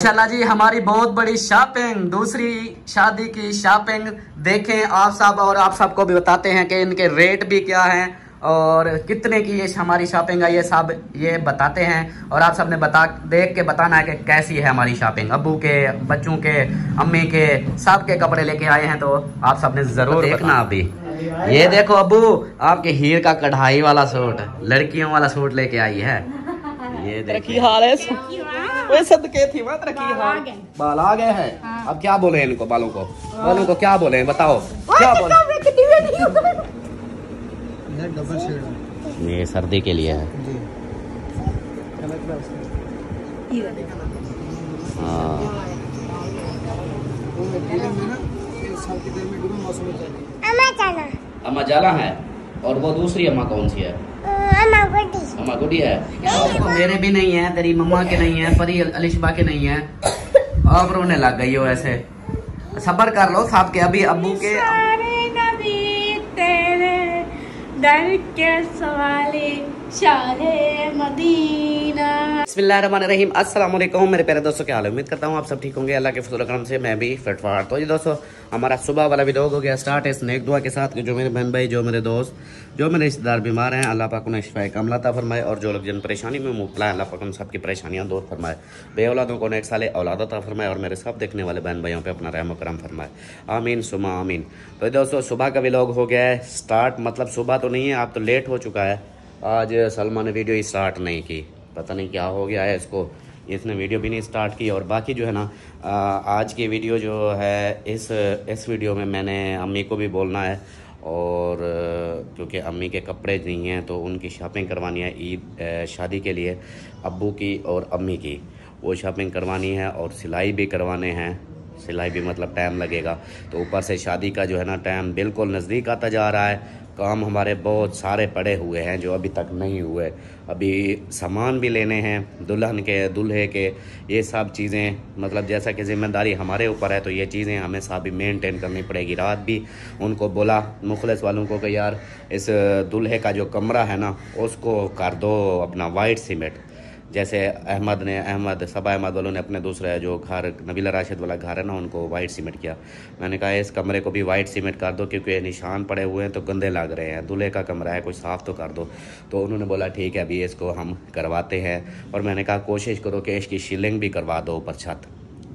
माशाल्लाह जी हमारी बहुत बड़ी शॉपिंग, दूसरी शादी की शॉपिंग देखें आप सब, और आप सबको भी बताते हैं कि इनके रेट भी क्या हैं और कितने की ये हमारी शॉपिंग है, ये सब ये बताते हैं। और आप सब ने देख के बताना है कि कैसी है हमारी शॉपिंग। अब्बू के, बच्चों के, अम्मी के, सब के कपड़े लेके आए हैं, तो आप सब ने जरूर देखना। अभी ये देखो अब्बू, आपके हीर का कढ़ाई वाला सूट, लड़कियों वाला सूट लेके आई है। ये देखिए हाल है, सदके थी मत रखी, बाल आ गए हैं। हाँ। अब क्या बोले इनको, बालों को क्या बोले, बताओ क्या बोले। ये सर्दी के लिए है। हाँ। अम्मा जाला है, और वो दूसरी अम्मा कौन सी है? अम्मा गुडी है। तो मेरे भी नहीं है, तेरी मम्मा के नहीं है, परी अलिशबा के नहीं है। अब रोने लग गई हो ऐसे, सब्र कर लो साहब के। अभी अब्बू के दर के सवाले शाहे मदीना। बिस्मिल्लाहिर्रहमानिर्रहीम, अस्सलाम वालेकुम मेरे प्यारे दोस्तों, क्या हाल है? उम्मीद करता हूँ आप सब ठीक होंगे। अल्लाह के फजल करम से मैं भी फिटफाट। तो जी दोस्तों, हमारा सुबह वाला वीडियो हो गया स्टार्ट है इस नेक दुआ के साथ कि जो मेरे बहन भाई, जो मेरे दोस्त, जो मेरे रिश्तेदार बीमार हैं, अल्लाह पाक उन्हें शिफाए कामिला अता फरमाए, और जो लोग जिन परेशानी में मुब्तला है, अल्लाह पाक उन सबकी परेशानियाँ दूर फरमाए। बे औलादों को नेक साले औलाद अता फरमाए, और मेरे सब देखने वाले बहन भाइयों पे अपना रहम करम फरमाए। आमीन सुमा आमीन। तो दोस्तों, सुबह का व्लॉग हो गया है स्टार्ट, मतलब सुबह तो नहीं है, आप तो लेट हो चुका है। आज सलमा ने वीडियो स्टार्ट नहीं की, पता नहीं क्या हो गया है इसको, इसने वीडियो भी नहीं स्टार्ट की। और बाकी जो है ना, आज की वीडियो जो है, इस वीडियो में मैंने अम्मी को भी बोलना है, और क्योंकि अम्मी के कपड़े नहीं हैं तो उनकी शॉपिंग करवानी है ईद शादी के लिए, अब्बू की और अम्मी की, वो शॉपिंग करवानी है, और सिलाई भी करवाने हैं। सिलाई भी मतलब टाइम लगेगा, तो ऊपर से शादी का जो है ना टाइम बिल्कुल नज़दीक आता जा रहा है। काम हमारे बहुत सारे पड़े हुए हैं जो अभी तक नहीं हुए। अभी सामान भी लेने हैं, दुल्हन के, दूल्हे के, ये सब चीज़ें, मतलब जैसा कि ज़िम्मेदारी हमारे ऊपर है, तो ये चीज़ें हमें सब भी मेंटेन करनी पड़ेगी। रात भी उनको बोला, मुखलिस वालों को, कि यार इस दूल्हे का जो कमरा है ना, उसको कर दो अपना वाइट सीमेंट। जैसे सबा अहमद वालों ने अपने दूसरे जो घर, नबीला राशिद वाला घर है ना, उनको वाइट सीमेंट किया। मैंने कहा इस कमरे को भी वाइट सीमेंट कर दो, क्योंकि ये निशान पड़े हुए हैं तो गंदे लग रहे हैं, दूल्हे का कमरा है, कुछ साफ़ तो कर दो। तो उन्होंने बोला ठीक है, अभी इसको हम करवाते हैं। और मैंने कहा कोशिश करो कि इसकी सीलिंग भी करवा दो ऊपर छत।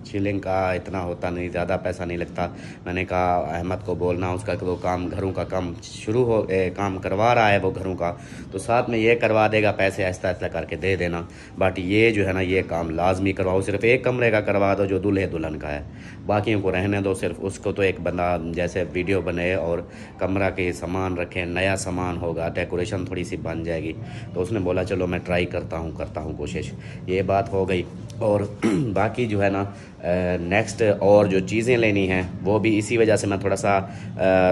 सीलिंग का इतना होता नहीं, ज़्यादा पैसा नहीं लगता। मैंने कहा अहमद को बोलना, उसका वो काम, घरों का काम शुरू हो, काम करवा रहा है वो घरों का, तो साथ में ये करवा देगा, पैसे आहिस्ता आहिस्ता करके दे देना। बट ये जो है ना, ये काम लाजमी करवाओ। सिर्फ एक कमरे का करवा दो जो दूल्हे दुल्हन का है, बाकियों को रहने दो। सिर्फ उसको तो एक बंदा जैसे वीडियो बने और कमरा के सामान रखें, नया सामान होगा, डेकोरेशन थोड़ी सी बन जाएगी। तो उसने बोला चलो मैं ट्राई करता हूँ कोशिश। ये बात हो गई। और बाकी जो है ना, नेक्स्ट और जो चीज़ें लेनी हैं वो भी इसी वजह से मैं थोड़ा सा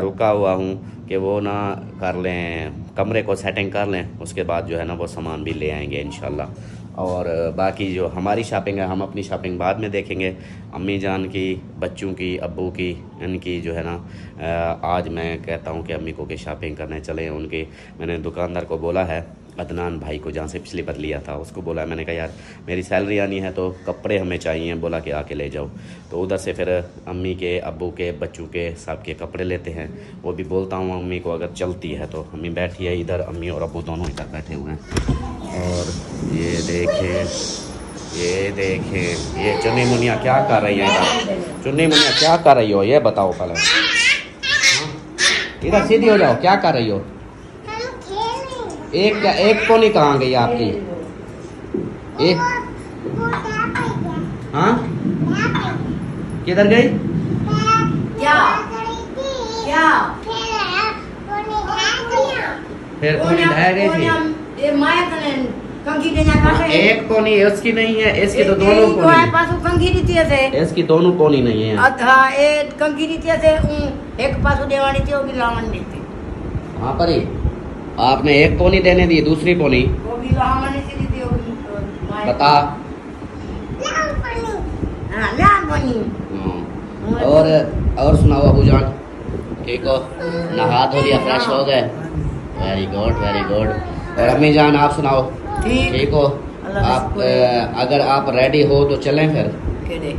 रुका हुआ हूँ कि वो ना कर लें, कमरे को सेटिंग कर लें, उसके बाद जो है ना वो सामान भी ले आएंगे इंशाल्लाह। और बाकी जो हमारी शॉपिंग है, हम अपनी शॉपिंग बाद में देखेंगे। अम्मी जान की, बच्चों की, अब्बू की, इनकी जो है ना, आज मैं कहता हूँ कि अम्मी को के शॉपिंग करने चले। उनके मैंने दुकानदार को बोला है, अदनान भाई को, जहाँ से पिछली बार लिया था, उसको बोला, मैंने कहा यार मेरी सैलरी आनी है तो कपड़े हमें चाहिए, बोला कि आके ले जाओ। तो उधर से फिर अम्मी के, अब्बू के, बच्चों के, सब के कपड़े लेते हैं। वो भी बोलता हूँ अम्मी को अगर चलती है तो। अम्मी बैठी है इधर, अम्मी और अब्बू दोनों इधर बैठे हुए हैं। और ये देखें ये चुन्नी मुनिया क्या कर रही है इधर? चुन्नी मुनिया क्या कर रही हो, ये बताओ पहले। इधर सीधी हो जाओ, क्या कर रही हो? एक कोनी कहाँ गई आपकी? एक हाँ, किधर गई? क्या फिर कोनी ढह गई थी। एक कोनी उसकी नहीं है, इसकी तो दोनों कोनी, इसकी दोनों कोनी नहीं है। हाँ परी, आपने एक कोनी देने दी, दूसरी कोनी बता। और सुनाओ अबू जान, ठीक हो? नहा धो लिया, फ्रेश हो गए? Very good very good. और अम्मी जान आप सुनाओ, ठीक हो? आप अगर आप रेडी हो तो चलें फिर। केड़े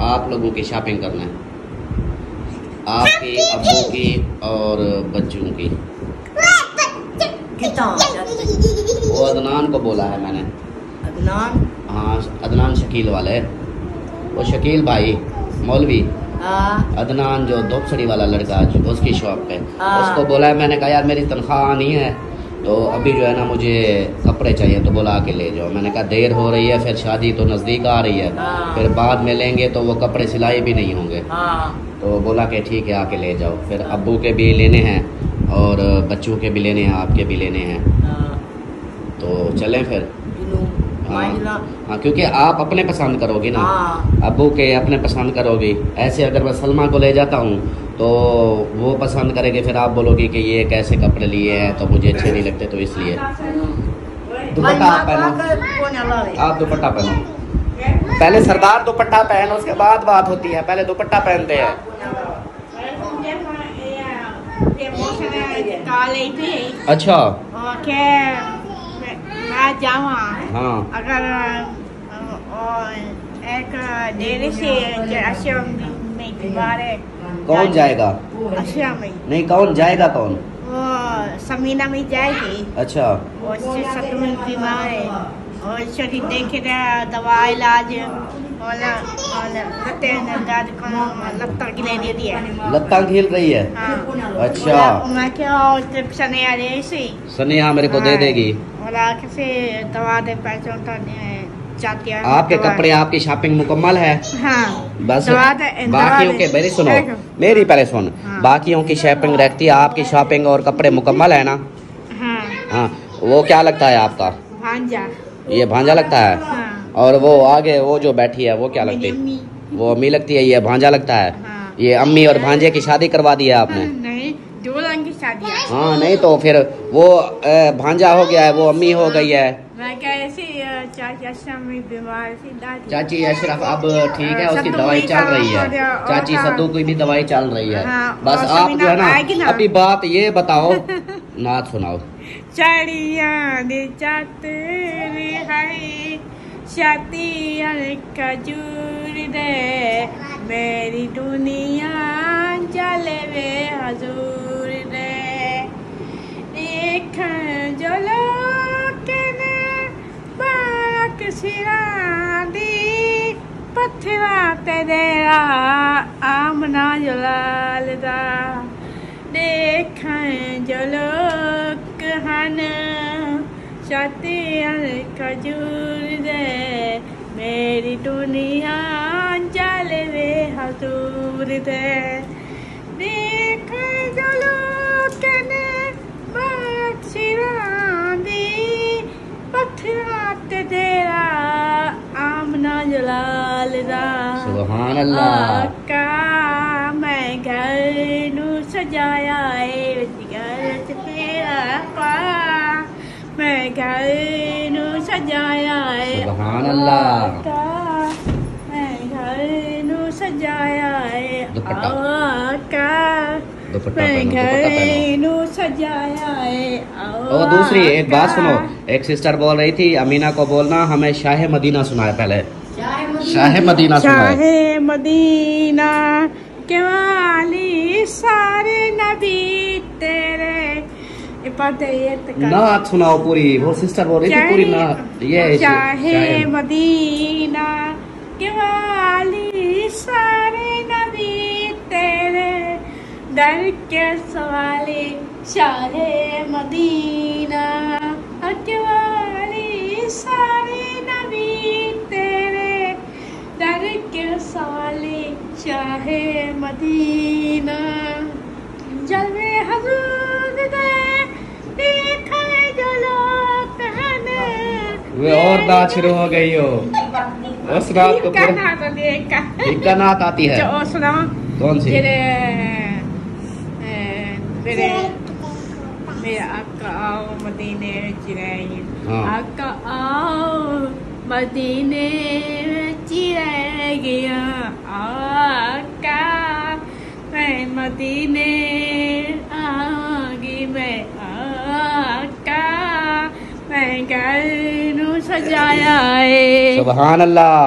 आप लोगों की शॉपिंग करना है, आपकी, अब्बू की और बच्चों की। कितना वो अदनान को बोला है मैंने। अदनान? हाँ, अदनान शकील वाले, वो शकील भाई मौलवी। अदनान जो दोपसड़ी वाला लड़का उसकी शॉप पे, उसको बोला है मैंने, कहा यार मेरी तनख्वाह नहीं है तो अभी जो है ना मुझे कपड़े चाहिए, तो बोला आके ले जाओ। मैंने कहा देर हो रही है, फिर शादी तो नज़दीक आ रही है, फिर बाद में लेंगे तो वो कपड़े सिलाई भी नहीं होंगे। तो बोला कि ठीक है आके ले जाओ। फिर अब्बू के भी लेने हैं और बच्चों के भी लेने हैं, आपके भी लेने हैं, तो चलें फिर। हाँ, क्योंकि आप अपने पसंद करोगी ना, अब्बू के अपने पसंद करोगी। ऐसे अगर मैं सलमा को ले जाता हूँ तो वो पसंद करेंगे, फिर आप बोलोगे कि ये कैसे कपड़े लिए हैं तो मुझे अच्छे नहीं लगते, तो इसलिए दुपट्टा आप पहनो, आप दुपट्टा पहनो। पहले सरदार दुपट्टा पहन, उसके बाद बात होती है, पहले दुपट्टा पहनते हैं। अच्छा हाँ, अगर एक डेरे से कौन जाएगा? नहीं, कौन जाएगा? कौन? वो समीना में जाएगी। अच्छा, वो सतमी बीमार है और शरीर देखे दवा इलाज लत्ता गिले दे दिया, लत्ता घिल रही है। हाँ। अच्छा, मैं क्या सनेहा दे सी सनेहा मेरे को दे देगी। कैसे दवा दे पैसे चाहती है। आपके कपड़े, आपकी शॉपिंग मुकम्मल है। हाँ, बस बाकियों के, मेरी सुनो, मेरी पहले सुन, बाकियों की शॉपिंग रखती है, आपकी शॉपिंग और कपड़े मुकम्मल है ना? हाँ। हाँ, वो क्या लगता है आपका? भांजा। ये भांजा लगता है। हाँ। और वो आगे वो जो बैठी है वो क्या लगती है? वो अम्मी लगती है। ये भांजा लगता है। हाँ। ये अम्मी और भांजे की शादी करवा दी है आपने? नहीं, दो रंग की शादी है। हाँ, नहीं तो फिर वो भांजा हो गया है, वो अम्मी हो गई है। मैं कैसे चाची अशरफ में बीमार थी, दादी। चाची अशरफ अब ठीक है, उसकी दवाई चल रही है। चाची सद्दू की भी दवाई चल रही है। बस आप जो है ना अभी बात ये बताओ, नात सुनाओ। चढ़िया दे जाते हाय शातिया खजूर दे, मेरी दुनिया चले वे हजूर दे, देख जो लोग ने बाक सिरा दी, पत्थरा तेरा आमना जलाल दा, देख जो लोग हन शातिया खजूर दे, मेरी दुनिया चले वे हजूर दे, देख जो लोग ने बख्शिरा दी, पत्थरा तेरा आमना जलाल दा। सुभान अल्लाह। आका मैं घर नू सजाया है, घर तेरा पा, मैं घर नू सजाया है। सुभान अल्लाह। मैं घर नू सजाया है। दुपट्टा। आका दुपट्टा मैं पहनो, घर दुपट्टा पहनो। नू सजाया है। और दूसरी एक बात सुनो, एक सिस्टर बोल रही थी अमीना को बोलना हमें शाह मदीना सुनाए पहले। शाह मदीना सुनाए। शाह मदीना के वाली सारे नबी तेरे, नात सुनाओ पूरी। वो सिस्टर बोल रही थी पूरी नात। ये शाह मदीना के वाली सारे नबी तेरे, दर के सवाले शाह मदीना के वाली सारे नबी तेरे, दर के सवाले शाह मदीना, जलवे हजूर दे देखे जो लोग हन। वे और नात शुरू हो गई हो। उस रात को का नात आती है। जो सुना कौन सी? मेरे आका आओ मदीने चिराई, आका आओ मदीने चिराई गया, आका मैं मदीने आगी, मैं आका मैं घर नू सजाया जाया है। सुभान अल्लाह,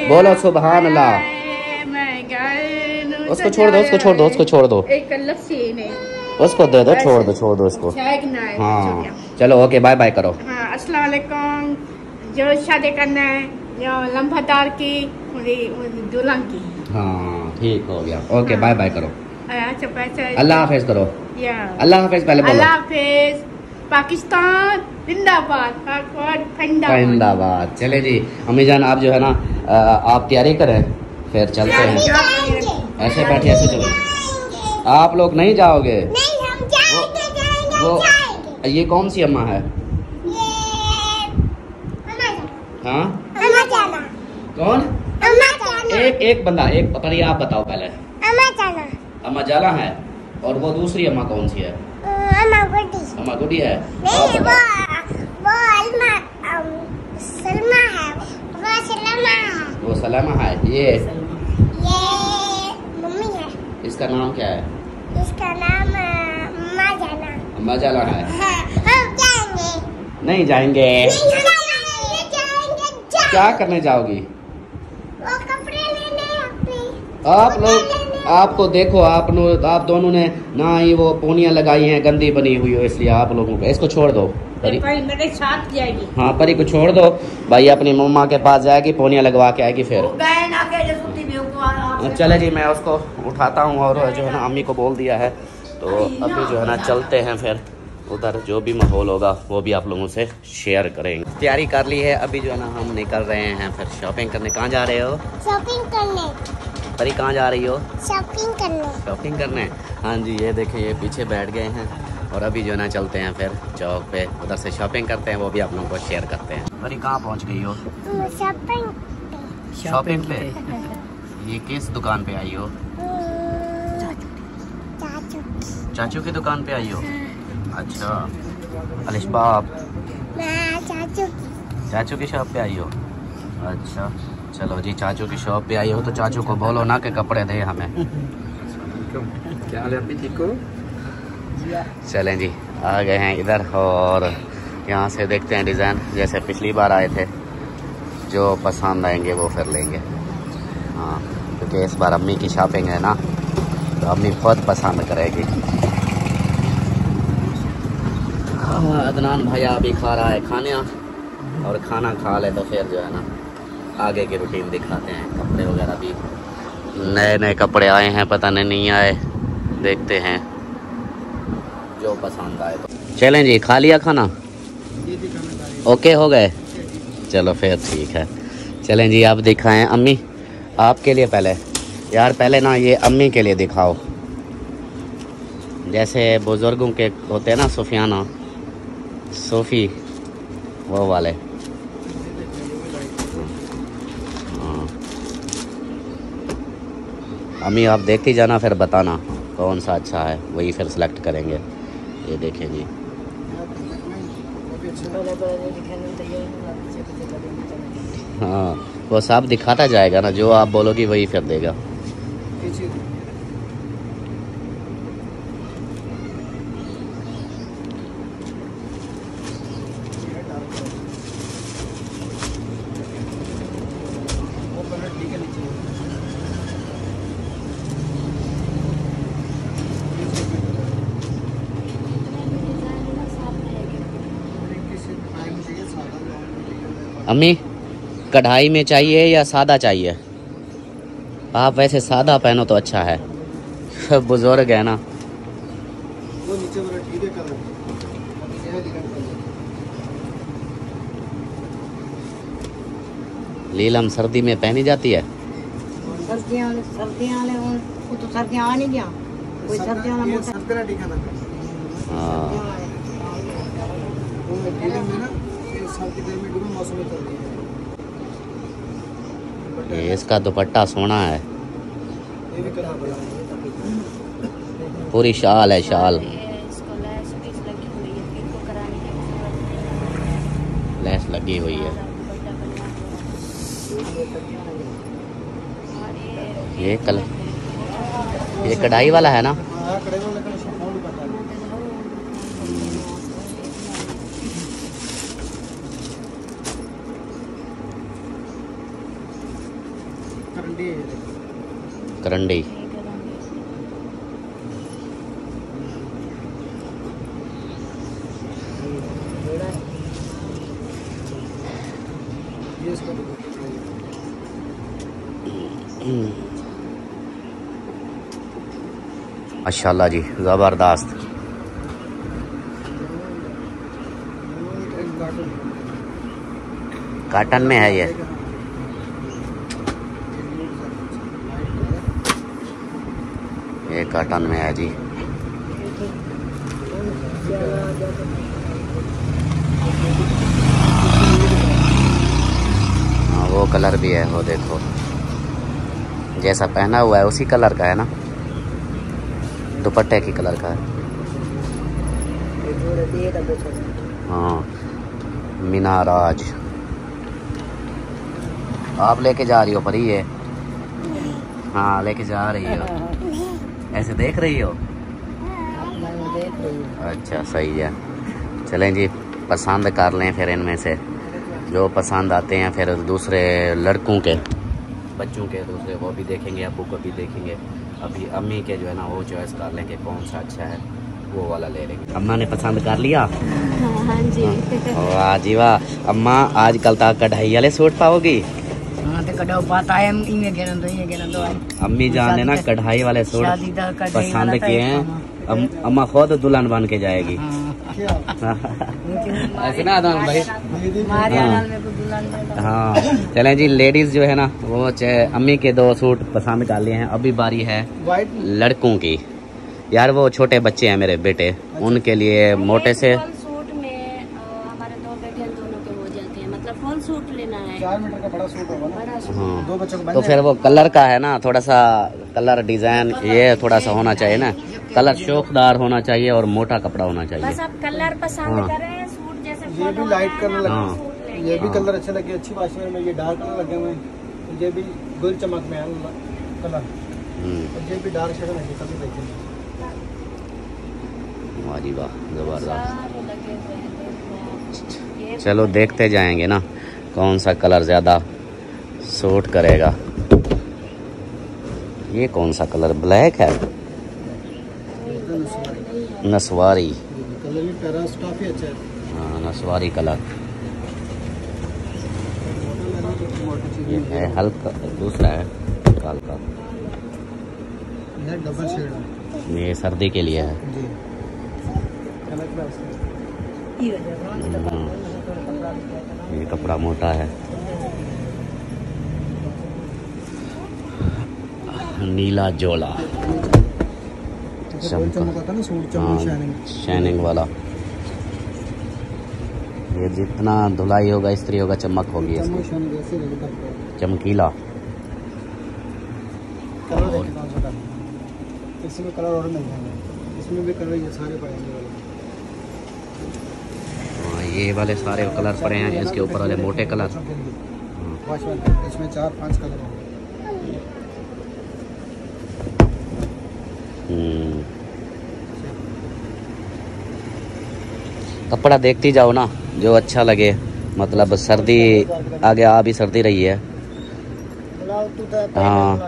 बोलो सुभान अल्लाह। उसको छोड़ दो, उसको छोड़ दो, उसको छोड़ दो, एक लस्सी ने उसको दे दो, छोड़ दो, छोड़ दो उसको। हाँ चलो ओके, बाय बाय करो। हाँ अस्सलाम वालेकुम। जो शादी करना है, जो लंबादार की दुल्हन की। हाँ ठीक हो गया, ओके बाय बाय करो। अच्छा अल्लाह हाफिज करो। अल्लाह हाफिज पहले बोलो। अल्लाह हाफिज। पाकिस्तान जिंदाबाद, जिंदाबाद। चले जी अम्मी जान, आप जो है ना आप तैयारी करें, फिर चलते हैं। ऐसे बैठे, ऐसे चलो। आप लोग नहीं जाओगे? वो ये कौन सी अम्मा है? हाँ कौन? एक बंदा, एक पता नहीं, आप बताओ पहले। अम्मा जाला है, और वो दूसरी अम्मा कौन सी है? अम्मा गुडी है। वो सलमा है। ये मम्मी है। इसका नाम क्या है? इसका नाम अम्मा जाला है। हम जाएंगे। नहीं जाएंगे। क्या करने जाओगी? वो कपड़े लेने अपने। आप लोग, आपको देखो, आप दोनों ने ना ही वो पोनियां लगाई हैं, गंदी बनी हुई हो, इसलिए आप लोगों को इसको छोड़ दो। परी मेरे साथ जाएगी। हाँ परी को छोड़ दो, भाई अपनी मम्मा के पास जाएगी, पोनियां लगवा के आएगी फिर। चले जी मैं उसको उठाता हूँ, और जो है ना अम्मी को बोल दिया है, तो अभी जो है ना चलते हैं, फिर उधर जो भी माहौल होगा वो भी आप लोगों से शेयर करेंगे। तैयारी कर ली है, अभी जो है ना हम निकल रहे हैं फिर शॉपिंग करने। कहाँ जा रहे हो? शॉपिंग करने। परी कहाँ जा रही हो? शॉपिंग करने। शॉपिंग करने। हाँ जी, ये देखें, ये पीछे बैठ गए हैं, और अभी जो है ना चलते हैं फिर चौक पे, उधर से शॉपिंग करते हैं, वो भी आप लोगों को शेयर करते हैं। परी कहाँ पहुँच गई हो? शॉपिंग पे। ये किस दुकान पे आई हो? चाचू की दुकान पे आई हो? अच्छा अलिशबाब, चाचू की शॉप पे आई हो? अच्छा चलो जी, चाचू की शॉप पे आई हो तो चाचू को बोलो ना कि कपड़े दे हमें। क्या हाल है? अभी ठीक हो? चलें जी, आ गए हैं इधर, और यहाँ से देखते हैं डिज़ाइन, जैसे पिछली बार आए थे, जो पसंद आएंगे वो फिर लेंगे। हाँ क्योंकि इस बार अम्मी की शॉपिंग है ना, तो अम्मी बहुत पसंद करेगी। अदनान भैया अभी खा रहा है खाना, और खाना खा ले तो फिर जो है ना आगे की रूटीन दिखाते हैं। कपड़े वगैरह भी नए नए कपड़े आए हैं, पता नहीं आए, देखते हैं जो पसंद आए तो। चलें जी, खा लिया खाना? ओके हो गए, चलो फिर ठीक है। चलें जी, आप दिखाएं अम्मी, आपके लिए पहले यार, पहले ना ये अम्मी के लिए दिखाओ, जैसे बुज़ुर्गों के होते हैं ना, सुफियाना, सोफ़ी, वो वाले। हाँ अम्मी आप देखती जाना, फिर बताना कौन सा अच्छा है, वही फिर सेलेक्ट करेंगे। ये देखें जी, हाँ वो सब दिखाता जाएगा ना, जो आप बोलोगी वही फिर देगा। अम्मी कढ़ाई में चाहिए या सादा चाहिए? आप वैसे सादा पहनो तो अच्छा है, बुजुर्ग है ना। वो नीचे वाला ठीक है कलर। लीलम सर्दी में पहनी जाती है। सर्दियां वाले वो तो सर्दियां आ नहीं गया, कोई सर्दियां वाला मोटा सर्दियां ठीक है ना। हाँ वो लीलम में ना ये सर्दी गर्मी दोनों मौसम में चलती है। ये इसका दुपट्टा सोना है, ये भी कलर बड़ा है। पूरी शाल है, शाल लेस लगी हुई है। ये कलर, ये कढ़ाई वाला है ना? हाँ कढ़ाई वाला का शिफॉन दुपट्टा है। करंडी है ये। करंडी। ये इसका माशाल्लाह जी, जबरदस्त। काटन में है ये। ये काटन में है जी। हाँ, वो कलर भी है, वो देखो जैसा पहना हुआ है उसी कलर का है ना, दुपट्टे की कलर का है। हाँ, मीनाराज। आप लेके जा रही हो परी ये? हाँ, लेके जा रही हो। ऐसे देख रही हो? अच्छा, सही है। चलें जी, पसंद कर लें फिर इनमें से जो पसंद आते हैं, फिर दूसरे लड़कों के, बच्चों के दूसरे वो भी देखेंगे, अबू को भी देखेंगे। अभी अम्मी के जो है ना वो चॉइस कर लेंगे कौन सा अच्छा है, वो वाला ले लेंगे। अम्मा ने पसंद कर लिया? हाँ जी। वाह जी वाह। अम्मा आजकल तक कढ़ाई वाले सूट पाओगी? हाँ, तो कढ़ाई पाता है अम्मी जान ने ना कढ़ाई वाले सूट पसंद किए हैं। अम्मा खुद दुल्हन बन के जाएगी। ऐसे ना आदम भाई। हाँ, चलें जी, लेडीज जो है ना वो अम्मी के 2 सूट पसंद कर लिए हैं। अभी बारी है लड़कों की। यार वो छोटे बच्चे हैं मेरे बेटे, उनके लिए मोटे से सूट में हमारे 2 बेटे दोनों के हो जाते हैं, मतलब फुल सूट लेना है। 4 मीटर का बड़ा सूट होगा ना। हाँ, 2 बच्चों को तो फिर वो कलर का है ना, थोड़ा सा कलर डिजाइन ये थोड़ा सा होना चाहिए ना, कलर शौकदार होना चाहिए और मोटा कपड़ा होना चाहिए। बस आप कलर पसंद हाँ। करें, सूट जैसे ये भी लाइट कलर लगे, हाँ। ये भी कलर अच्छे लगे, अच्छी बात में ये डार्क कलर लगे हुए हैं। ये भी गुल चमक में है कलर, और ये भी डार्क शेड में कभी देखें। वाह जी वाह, जबरदस्त। चलो देखते जाएंगे ना कौन सा कलर ज्यादा सूट करेगा। ये कौन सा कलर? ब्लैक है, नसवारी। कलर भी प्यारा, काफी अच्छा है। हाँ, नसवारी कलर। ये है हल्का, दूसरा है हल्का। ये डबल शेड है, ये सर्दी के लिए है। जी। ये कपड़ा मोटा है। नीला जोला, चमका ना सूट, शाइनिंग शाइनिंग वाला। ये जितना धुलाई होगा इस्त्री होगा चमक होगी इसकी, चमकीला। कलर देखिए कौन सा कलर, इसमें कलर और मिल जाएंगे, इसमें भी कलर ये सारे पड़ेंगे। हाँ, ये वाले सारे कलर पड़े हैं, इसके ऊपर वाले मोटे कलर। इसमें 4-5 कलर होंगे। कपड़ा देखती जाओ ना, जो अच्छा लगे। मतलब सर्दी आगे आ भी सर्दी रही है। हाँ,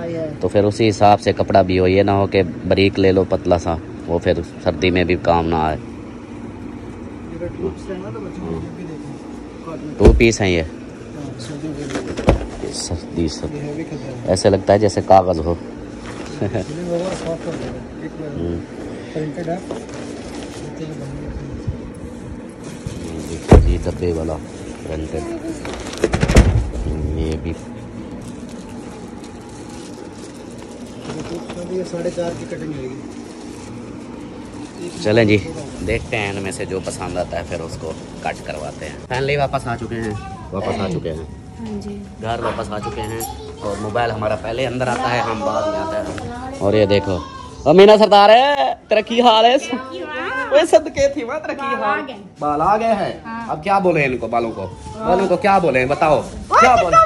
तो फिर उसी हिसाब से कपड़ा भी हो, ये ना हो कि बारीक ले लो पतला सा, वो फिर सर्दी में भी काम ना आए। 2 पीस हैं ये, सर्दी सब ऐसे लगता है जैसे कागज हो। ये डब्बे वाला प्रिंटेड, ये भी 4.5 की कटिंग रहेगी। चलें जी, देखते हैं इनमें से जो पसंद आता है फिर उसको कट करवाते हैं। फाइनली वापस आ चुके हैं, हाँ जी। घर वापस आ चुके हैं। और मोबाइल हमारा पहले अंदर आता है, हम बाद में आते हैं। और ये देखो अमीना सरदार है, तेरा की हाल है? वही सदके थी वह, तेरा की हाल? बाल आ गए हैं। हाँ। अब क्या बोले इनको, बालों को क्या बोले, बताओ क्या बोले?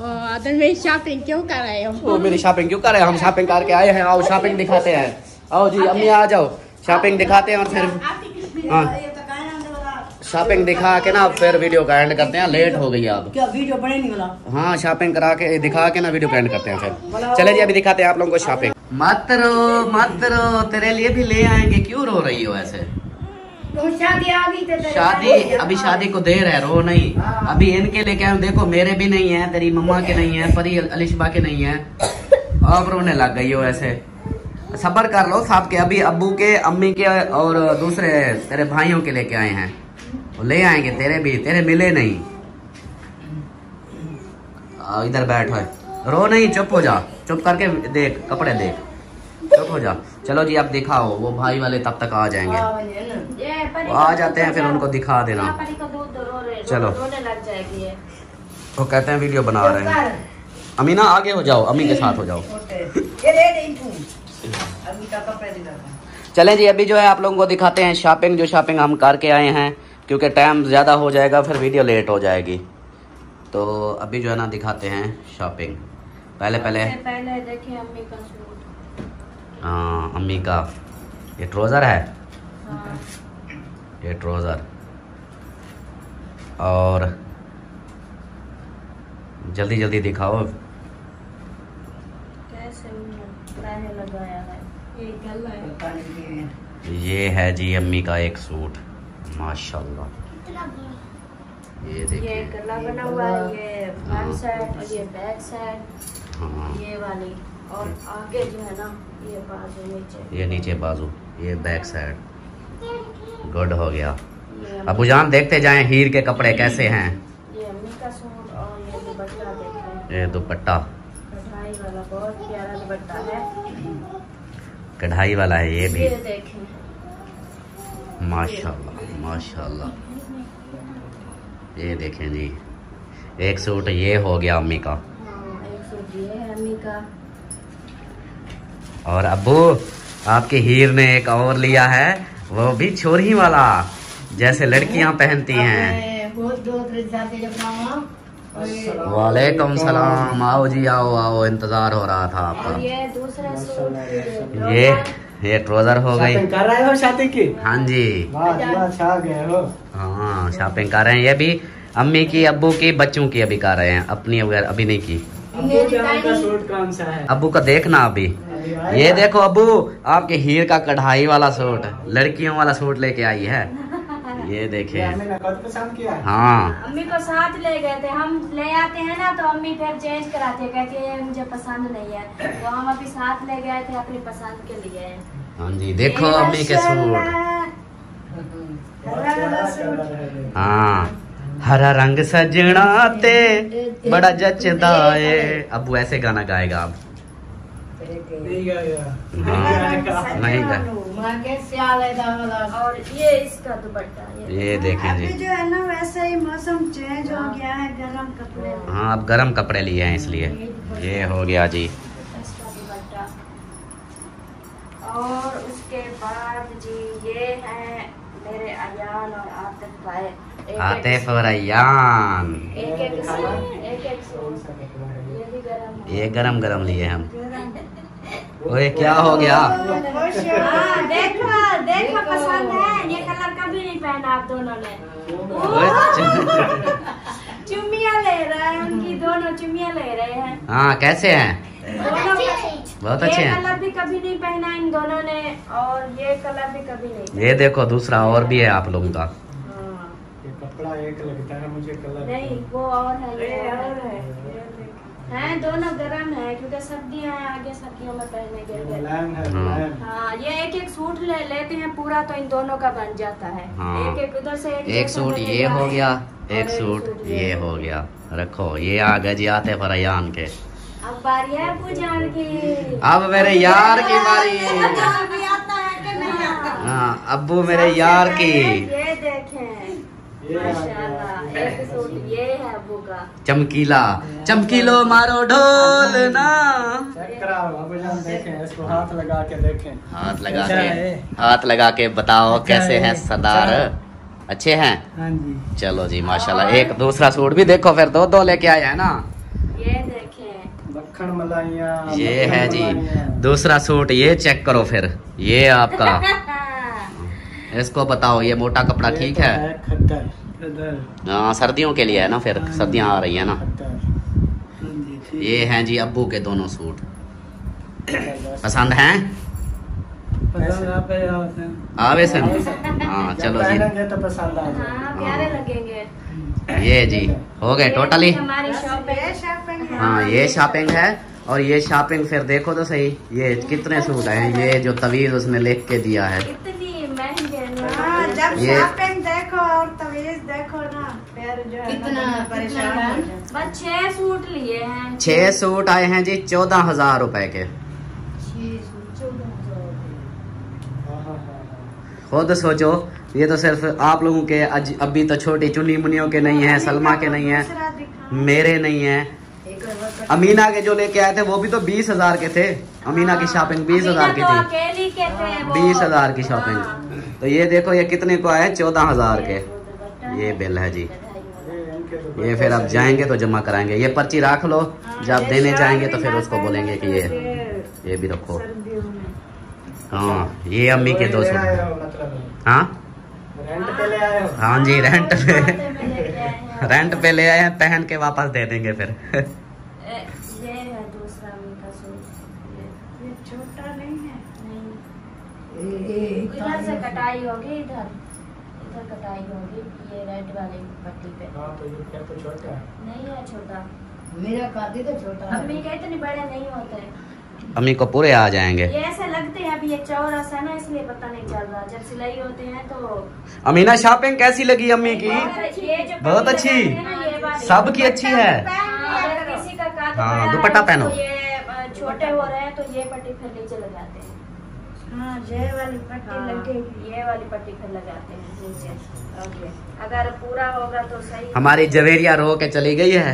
आदर में शॉपिंग क्यों कर रहे हो? वो मेरी शॉपिंग क्यों कर रहे हैं? हम शॉपिंग करके आए हैं, आओ शॉपिंग दिखाते हैं। आओ जी अम्मी आ जाओ, शॉपिंग दिखाते हैं और फिर हाँ शॉपिंग दिखा के ना फिर वीडियो का एंड करते हैं, लेट हो गई अब। क्या वीडियो बने नहीं वाला? हाँ शॉपिंग करा के दिखा के ना वीडियो का एंड करते हैं फिर। चले जी अभी दिखाते हैं आप लोगों को शॉपिंग। मत रो, तेरे लिए भी ले आएंगे, क्यों रो रही हो ऐसे? तो शादी आ गई तो शादी अभी शादी को देर है, रो नहीं। अभी इनके लेके आए, देखो मेरे भी नहीं है, तेरी मम्मा के नहीं है, परी अलिशबा के नहीं है, अब रोने लग गई हो ऐसे। सब्र कर लो, सबके अभी अब्बू के, अम्मी के और दूसरे तेरे भाइयों के लेके आए हैं, वो ले आएंगे तेरे भी, तेरे मिले नहीं। इधर बैठ है, रो नहीं, चुप हो जा, चुप करके देख, कपड़े देख, चुप हो जा। चलो जी आप दिखाओ, वो भाई वाले तब तक आ जाएंगे, वो आ जाते हैं फिर उनको दिखा देना। चलो लग जाएगी। वो कहते हैं वीडियो बना रहे हैं। अमीना आगे हो जाओ, अम्मी के साथ हो जाओ। चलें जी अभी जो है आप लोगों को दिखाते हैं शॉपिंग, जो शॉपिंग हम करके आए हैं, क्योंकि टाइम ज़्यादा हो जाएगा फिर वीडियो लेट हो जाएगी। तो अभी जो है ना दिखाते हैं शॉपिंग। पहले देखिए अम्मी का सूट। हाँ अम्मी का ये ट्राउज़र है। हाँ। ये ट्राउज़र, और जल्दी जल्दी दिखाओ। कैसे लगाया है? ये गला है। ये है जी अम्मी का एक सूट, माशाल्लाह। ये देखिए, ये गला बना हुआ है, ये फ्रंट साइड और ये बैक साइड, हाँ ये वाली, और आगे जो है ना ये बाजू नीचे, ये नीचे बाजू, ये बैक साइड। गुड हो गया। अबू जान देखते जाएं हीर के कपड़े कैसे हैं। ये अम्मी का सूट, और ये दुपट्टा देखें, ये दुपट्टा कढ़ाई वाला बहुत प्यारा दुपट्टा है, कढ़ाई वाला है ये भी, ये देखें माशाल्लाह माशाल्लाह। ये देखें जी, एक सूट ये हो गया अम्मी का। हाँ, एक सूट ये है अम्मी का। और अब्बू आपके हीर ने एक और लिया है, वो भी छोरी वाला, जैसे लड़कियां पहनती हैं। वालेकुम सलाम, आओ जी आओ आओ, इंतजार हो रहा था आपका। और ये दूसरा सूट, ये ट्राउजर हो गई। कर रहे हो शादी की? हाँ जी, छा गए हो। हाँ शॉपिंग कर रहे हैं। ये भी अम्मी की, अब्बू की, बच्चों की अभी कर रहे हैं, अपनी अभी नहीं की। का सूट कौन सा है? अब्बू का देखना अभी। ये देखो अब्बू, आपके हीर का कढ़ाई वाला सूट, लड़कियों वाला सूट लेके आई है, ये देखे। पसंद किया? हाँ अम्मी को साथ ले गए थे, हम ले आते हैं ना तो अम्मी फिर चेंज कराती है, कहती है मुझे पसंद नहीं है, तो हम अभी साथ ले गए थे अपनी पसंद के लिए। हाँ जी, देखो अम्मी के सूट। हाँ, हरा रंग सजना ते बड़ा जचदा है। अब ऐसे गाना गाएगा अब। नहीं गा। और ये इसका दुपट्टा, ये देखें जी, जो है ना वैसे ही मौसम चेंज हो गया है, गर्म कपड़े। हाँ अब गर्म कपड़े लिए हैं इसलिए ये हो गया जी। इसका दुपट्टा, और उसके बाद जी ये है मेरे अयान और आतिफ भाई, आतिफ और अयान, एक एक सूट, ये भी गरम है। ये गरम गरम लिए हम। ओए क्या हो गया? हाँ, देखो पसंद है, ये कलर कभी नहीं पहना आप दोनों ने। चुम्मियाँ ले रहे हैं, उनकी दोनों चुम्मियाँ ले रहे हैं। हाँ कैसे हैं? दोनों बहुत अच्छे ये हैं। कलर भी कभी नहीं पहना इन दोनों ने, और ये कलर भी कभी नहीं। ये देखो दूसरा और भी है आप लोगों का। हाँ। ये कपड़ा एक लगता है मुझे, कलर नहीं वो और है, ये और है, दोनों गर्म है क्योंकि सर्दियाँ हैं, आगे सर्दियों में पहने के लिए। मुलायम है, मुलायम। हाँ, ये एक एक सूट लेते हैं पूरा, तो इन दोनों का बन जाता है। हाँ। एक एक उधर से एक सूट ये हो गया, एक सूट ये हो गया। रखो, ये आ गए जी आते फरयान के। अब बारी है पूजान की। अब मेरे यार की बारी। भी आता है कि नहीं आता? हाँ अब्बू मेरे यार की। ये देखें माशाल्लाह, एक सूट ये है अब्बू का, चमकीला, चमकीलो मारो ढोल ना। चेक कराओ अब जान, देखें इसको, हाथ लगा के देखें। हाथ लगा के बताओ कैसे हैं सरदार, अच्छे हैं? हाँ जी। चलो जी माशाल्लाह। एक दूसरा सूट भी देखो, फिर दो लेके आए हैं ना। ये देखें मक्खन मलाइयाँ, ये है जी दूसरा सूट, ये चेक करो फिर, ये आपका इसको बताओ ये मोटा कपड़ा ठीक है? हाँ सर्दियों के लिए है ना, फिर सर्दियाँ आ रही है ना। ये हैं जी अब्बू के दोनों सूट, पसंद हैं? आवे से हाँ चलो जी, तो पसंद आ जाए। हाँ प्यारे लगेंगे। ये जी हो गए टोटली। हमारी शॉपिंग। हाँ ये शॉपिंग है, और ये शॉपिंग फिर देखो तो सही, ये कितने सूट हैं, ये जो तवीज़ उसने लिख के दिया है। इतनी महंगे जब ये शॉपिंग देखो और तवीज़ देखो ना, फिर जो है कितना परेशान। बस 6 सूट लिए हैं। 6 सूट आए हैं जी 14,000 रुपए के। खुद सोचो, ये तो सिर्फ आप लोगों के अभी तो छोटी चुन्नी मुनियों के नहीं है, सलमा के नहीं है, मेरे नहीं है। अमीना के जो लेके आए थे वो भी तो 20,000 के थे। अमीना की शॉपिंग 20,000 की थी, 20,000 की शॉपिंग। तो ये देखो ये कितने को आए, 14,000 के। ये बिल है जी, ये फिर अब जाएंगे तो जमा कराएंगे। ये पर्ची रख लो, जब देने जाएंगे तो फिर उसको बोलेंगे कि ये भी रखो। हाँ ये अम्मी के 2 सूट। हाँ रेंट पे ले आए हो? हाँ जी रेंट पे ले आए हैं, पहन के वापस दे देंगे फिर। ये है दूसरा उनका सूट, ये छोटा नहीं है। नहीं इधर से कटाई होगी, इधर कटाई होगी, ये रेड वाली पट्टी पे। हाँ तो ये क्या तो छोटा है? नहीं है छोटा, मेरा कादी तो छोटा है। अम्मी के इतने बड़े नहीं होते। अम्मी को पूरे आ जाएंगे। ये ऐसे लगते हैं, अभी ये चौरस है ना इसलिए पता नहीं चल रहा, जब सिलाई होते हैं तो। अमीना शॉपिंग कैसी लगी अम्मी की? ये जो बहुत पट्टी अच्छी, लगाते हैं ना, ये वाली। सबकी अच्छी है। अगर किसी का काद हाँ, बड़ा है दुपट्टा तो पहनो। ये छोटे हो रहे हैं तो ये पट्टी फिर नीचे लगाते हैं। हाँ ये वाली पट्टी हाँ, लगेगी। ये वाली पट्टी फिर लगाते हैं नीचे। ओके, अगर पूरा होगा तो सही। हमारी जवेरिया रो के चली गई है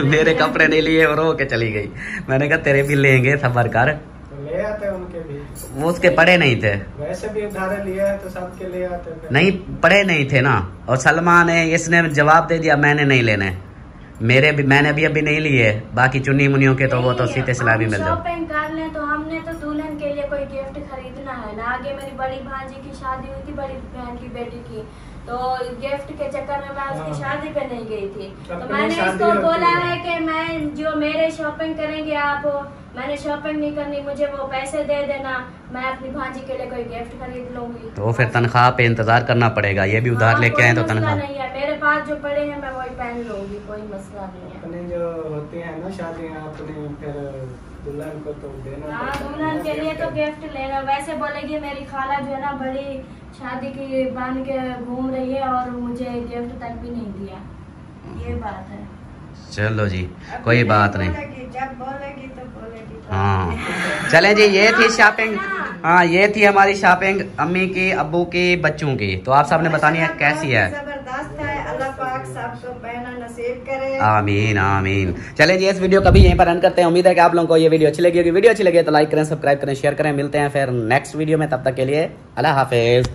मेरे कपड़े नहीं लिए, रो के चली गई। मैंने कहा तेरे भी लेंगे, सबर कर। तो ले आते उनके भी, वो उसके पड़े नहीं थे। वैसे भी उधारे लिए है तो सबके ले आते फिर। नहीं पड़े नहीं थे ना, और सलमा ने इसने जवाब दे दिया मैंने नहीं लेने, मैंने अभी नहीं लिए। बाकी चुन्नी मुनियों के तो वो तो सीते सिलाई भी मिल जाओ। शॉपिंग कर लें तो हमने तो दुल्हन के लिए कोई गिफ्ट खरीदना है ना। आगे मेरी बड़ी भांजी की शादी हुई थी, बड़ी बहन की बेटी की, तो गिफ्ट के चक्कर में मैं उसकी शादी पे नहीं गई थी। तो मैंने इसको बोला है कि मैं जो मेरे शॉपिंग करेंगे आप, मैंने शॉपिंग नहीं करनी, मुझे वो पैसे दे देना, मैं अपनी भांजी के लिए कोई गिफ्ट खरीद लूंगी। तो फिर तनख्वाह पे इंतजार करना पड़ेगा, ये भी उधार लेके आए तो तनख्वाह नहीं है, मेरे पास जो पड़े हैं मैं वही पहन लूंगी, कोई मसला नहीं है। अपने जो होती है ना शादियाँ अपने, फिर दुल्हन को तो देना। हाँ दुल्हन के लिए तो गिफ्ट लेना। वैसे बोलेगी मेरी खाला जो है ना बड़ी शादी की बन के घूम रही है और मुझे गिफ्ट तक भी नहीं दिया, ये बात है। चलो जी कोई बात नहीं। जब बोलेगी तो बोलेगी। हाँ चले जी, ये थी शॉपिंग। हाँ ये थी हमारी शॉपिंग, अम्मी की, अब्बू की, बच्चों की। तो आप सबने बतानी है कैसी है। जबरदस्त है, अल्लाह पाक सबको पहना नसीब करे। आमीन आमीन। चले जी इस वीडियो का भी यहीं पर एंड करते हैं। उम्मीद है कि आप लोगों को ये वीडियो अच्छी लगी होगी। वीडियो अच्छी लगी तो लाइक करें, सब्सक्राइब करें, शेयर करें। मिलते हैं फिर नेक्स्ट वीडियो में, तब तक के लिए अल्लाह हाफिज।